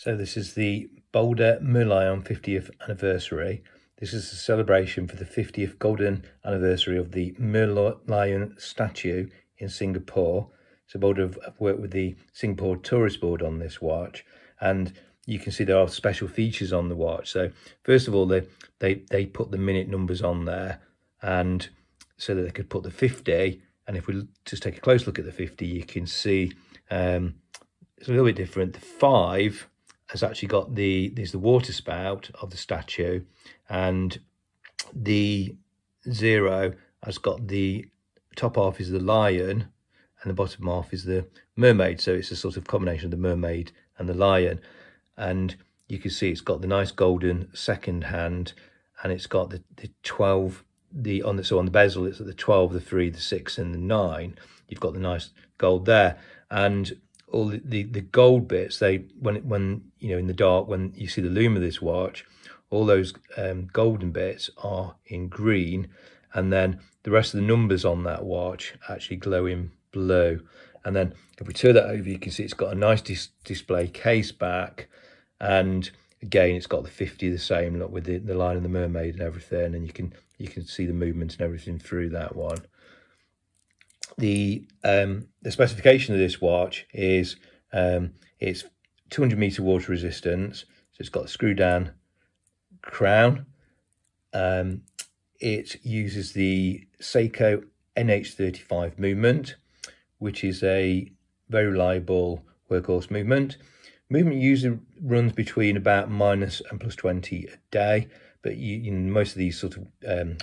So this is the BOLDR Merlion 50th anniversary. This is a celebration for the 50th golden anniversary of the Merlion statue in Singapore. So BOLDR have worked with the Singapore Tourist Board on this watch, and you can see there are special features on the watch. So first of all, they put the minute numbers on there, and so that they could put the 50. And if we just take a close look at the 50, you can see it's a little bit different. The 5 has actually got there's the water spout of the statue, and the 0 has got the top half is the lion and the bottom half is the mermaid. So it's a sort of combination of the mermaid and the lion. And you can see it's got the nice golden second hand, and it's got the 12, on the bezel it's at the 12, the 3, the 6 and the 9. You've got the nice gold there, and all the gold bits, when you know, in the dark, when you see the lume of this watch, all those golden bits are in green, and then the rest of the numbers on that watch actually glow in blue. And then if we turn that over, you can see it's got a nice display case back, and again it's got the 50 the same look with the line and the mermaid and everything, and you can see the movement and everything through that one. The specification of this watch is it's 200 meter water resistance, so it's got a screw down crown. It uses the SII NH35 movement, which is a very reliable workhorse movement. Movement usually runs between about minus and plus 20 a day, but most of these sort of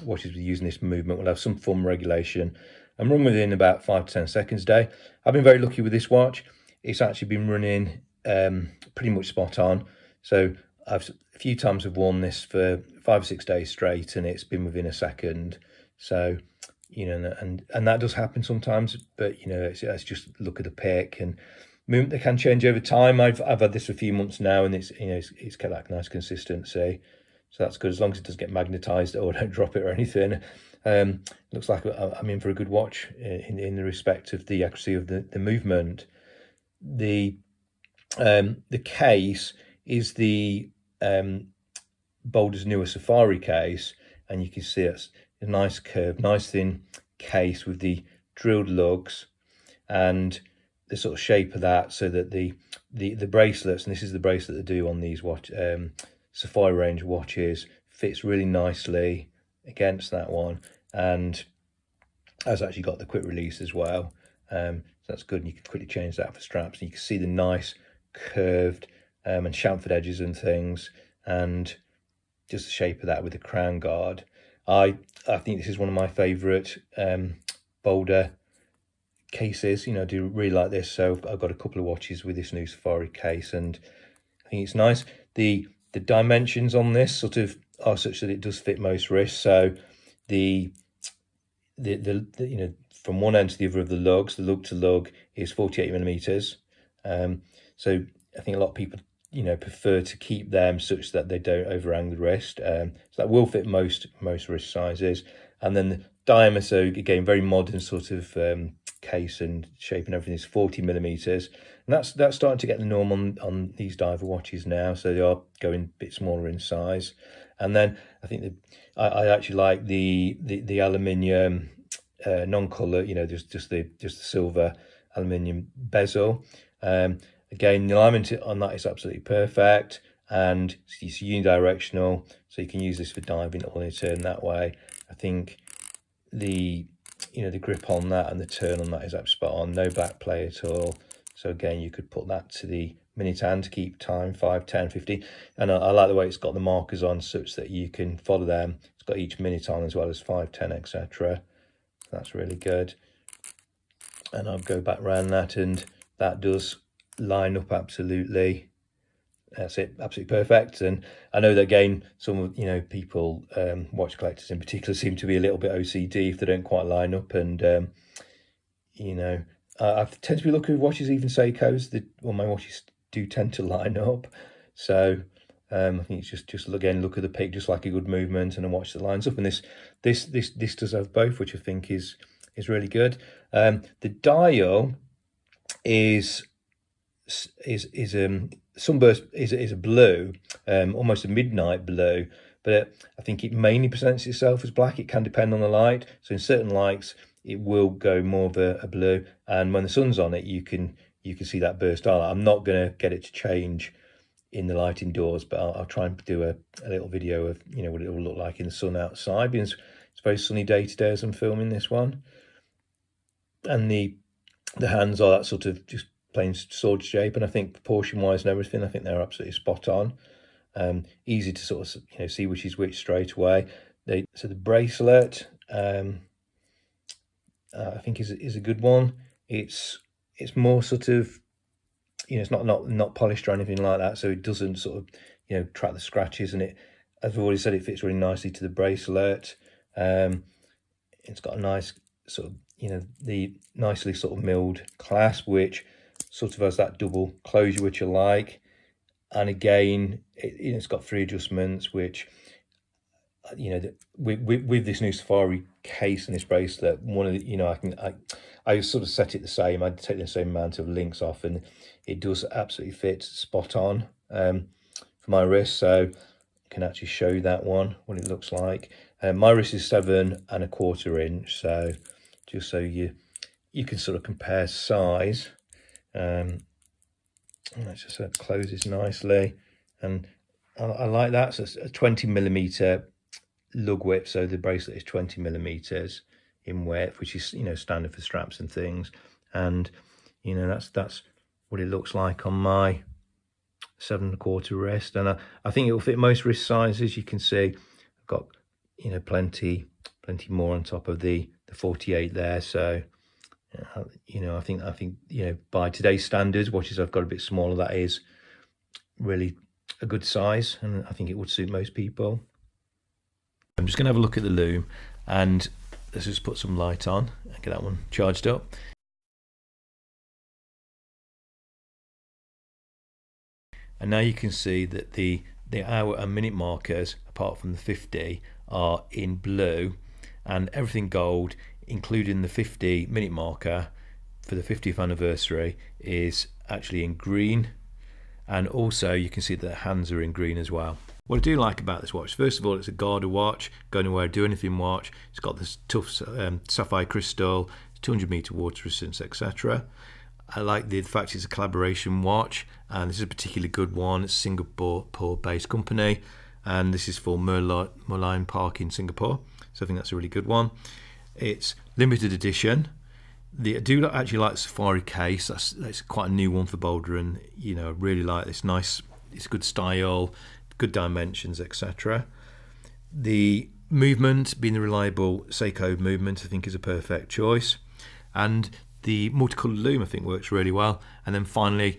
watches using this movement will have some form of regulation and run within about 5 to 10 seconds a day. I've been very lucky with this watch. It's actually been running pretty much spot on. So a few times I've worn this for 5 or 6 days straight, and it's been within a second. So, you know, and that does happen sometimes, but you know, it's just look at the pick, and movement, they can change over time. I've had this for a few months now, and it's, you know, it's got that nice consistency. So that's good, as long as it doesn't get magnetized or don't drop it or anything. Looks like I'm in for a good watch in the respect of the accuracy of the movement. The case is the BOLDR's newer Sapphire case, and you can see it's a nice curved, nice thin case with the drilled lugs and the sort of shape of that, so that the bracelets, and this is the bracelet they do on these Sapphire range watches, fits really nicely against that one, and has actually got the quick release as well. So that's good, and you can quickly change that for straps, and you can see the nice curved and chamfered edges and things, and just the shape of that with the crown guard. I think this is one of my favourite BOLDR cases. You know, I do really like this, so I've got a couple of watches with this new Sapphire case, and I think it's nice. The dimensions on this sort of are such that it does fit most wrists. So the you know, from one end to the other of the lugs, the lug to lug is 48 millimeters. So I think a lot of people, you know, prefer to keep them such that they don't overhang the wrist. So that will fit most wrist sizes. And then the diameter, again, very modern sort of case and shape and everything, is 40 millimeters, and that's starting to get the norm on these diver watches now. So they are going a bit smaller in size. And then I think I actually like the aluminium non-color, you know, just the silver aluminium bezel. Again, the alignment on that is absolutely perfect, and it's unidirectional, so you can use this for diving or in turn that way. I think the grip on that and the turn on that is absolutely spot on, no back play at all. So again, you could put that to the minute hand to keep time, 5, 10, 50. And I like the way it's got the markers on such that you can follow them. It's got each minute on as well as 5, 10, etc. That's really good. And I'll go back around that, and that does line up absolutely. That's it, absolutely perfect. And I know that, again, some of, you know, people, watch collectors in particular, seem to be a little bit OCD if they don't quite line up. And you know, I tend to be looking at watches, even Seiko's, well, my watches do tend to line up. So I think it's just again, look at the pick, just like a good movement, and a watch that lines up. And this does have both, which I think is really good. The dial is Sunburst is a blue, almost a midnight blue, but I think it mainly presents itself as black. It can depend on the light. So in certain lights, it will go more of a blue, and when the sun's on it, you can see that burst highlight. I'm not going to get it to change in the light indoors, but I'll try and do a little video of, you know, what it will look like in the sun outside, because it's a very sunny day today as I'm filming this one. And the hands are that sort of just plain sword shape, and I think proportion wise and everything, I think they're absolutely spot on. Easy to sort of, you know, see which is which straight away. So the bracelet, I think is a good one. It's more sort of, you know, it's not polished or anything like that, so it doesn't sort of, you know, track the scratches, and it, as I've already said, it fits really nicely to the bracelet. It's got a nice sort of, you know, the nicely sort of milled clasp, which sort of has that double closure, which I like. And again, it's got 3 adjustments, which, you know, with this new Sapphire case and this bracelet, one of the, you know, I sort of set it the same. I take the same amount of links off, and it does absolutely fit spot on for my wrist. So I can actually show you that one, what it looks like. My wrist is 7 1/4 inch, so just so you can sort of compare size. Let's just closes nicely, and I like that. So it's a 20mm lug width, so the bracelet is 20mm in width, which is, you know, standard for straps and things. And, you know, that's what it looks like on my 7 1/4 wrist, and I think it will fit most wrist sizes. You can see I've got, you know, plenty more on top of the 48 there. So you know, I think you know, by today's standards, watches I've got a bit smaller, that is really a good size, and I think it would suit most people. I'm just going to have a look at the Lume, and let's just put some light on and get that one charged up. And now you can see that the hour and minute markers, apart from the 50, are in blue, and everything gold, including the 50-minute marker for the 50th anniversary, is actually in green. And also you can see that the hands are in green as well. What I do like about this watch, first of all, it's a Garda watch, go anywhere, do anything watch. It's got this tough sapphire crystal, 200-meter water resistance, etc. I like the fact it's a collaboration watch, and this is a particularly good one. It's a Singapore-based company, and this is for Merlion Park in Singapore, so I think that's a really good one. It's limited edition. I do actually like the Safari case. That's quite a new one for BOLDR, and, you know, I really like this. Nice, it's good style, good dimensions, etc. The movement, being the reliable Seiko movement, I think is a perfect choice, and the multicolored Lume I think works really well. And then finally,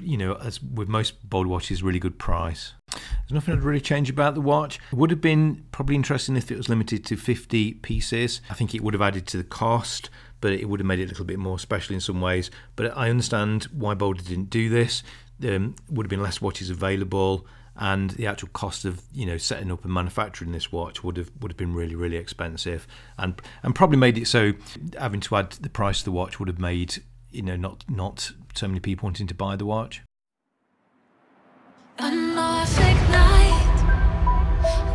you know, as with most BOLDR watches, really good price. There's nothing I'd really change about the watch. It would have been probably interesting if it was limited to 50 pieces. I think it would have added to the cost, but it would have made it a little bit more special in some ways. But I understand why BOLDR didn't do this. Would have been less watches available, and the actual cost of, you know, setting up and manufacturing this watch would have been really expensive, and probably made it so having to add the price of the watch would have made, you know, not so many people wanting to buy the watch. A Norfolk night,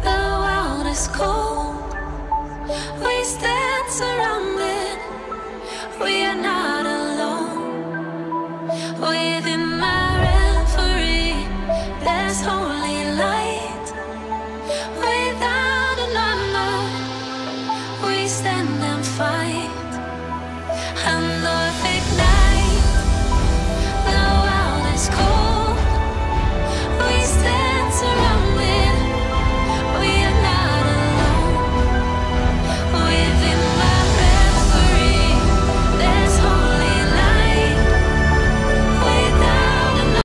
the world is cold. We stand surrounded, we are not alone. We